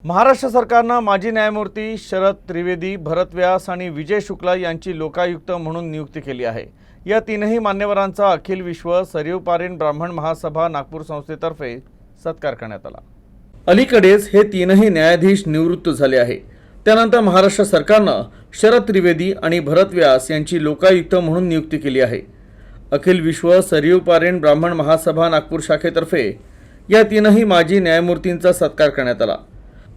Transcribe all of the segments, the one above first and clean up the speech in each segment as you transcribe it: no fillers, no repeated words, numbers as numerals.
महाराष्ट्र सरकारनं माजी न्यायमूर्ती शरद त्रिवेदी, भरत व्यास आणि विजय शुक्ला यांची लोकायुक्त म्हणून नियुक्ती केली आहे। या तीनही मान्यवरांचा अखिल विश्व सरयू पारीण ब्राह्मण महासभा नागपूर संस्थेतर्फे सत्कार करण्यात आला। अलीकडेच हे तीनही न्यायाधीश निवृत्त झाले आहे। त्यानंतर महाराष्ट्र सरकारनं शरद त्रिवेदी आणि भरत व्यास यांची लोकायुक्त म्हणून नियुक्ती केली आहे। अखिल विश्व सरयू पारीण ब्राह्मण महासभा नागपूर शाखेतर्फे या तीनही माजी न्यायमूर्तींचा सत्कार करण्यात आला।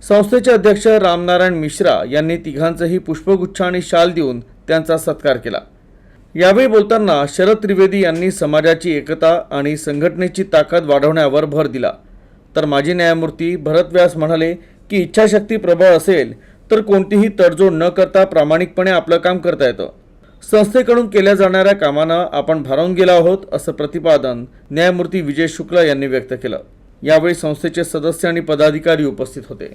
संस्थेचे अध्यक्ष रामनारायण मिश्रा यांनी तिघांचेही पुष्पगुच्छ आणि शाल देऊन त्यांचा सत्कार केला। यावेळी बोलताना शरद त्रिवेदी यांनी समाजाची एकता आणि संघटनेची ताकद वाढवण्यावर भर दिला, तर माजी न्यायमूर्ती भरत व्यास म्हणाले की इच्छाशक्ती प्रबळ असेल तर कोणतीही तडजोड न करता प्रामाणिकपणे आपलं काम करता येतं। संस्थेकडून केल्या जाणाऱ्या कामांना आपण भारावून गेलो आहोत, असं प्रतिपादन न्यायमूर्ती विजय शुक्ला यांनी व्यक्त केलं। यावेळी संस्थेचे सदस्य आणि पदाधिकारी उपस्थित होते।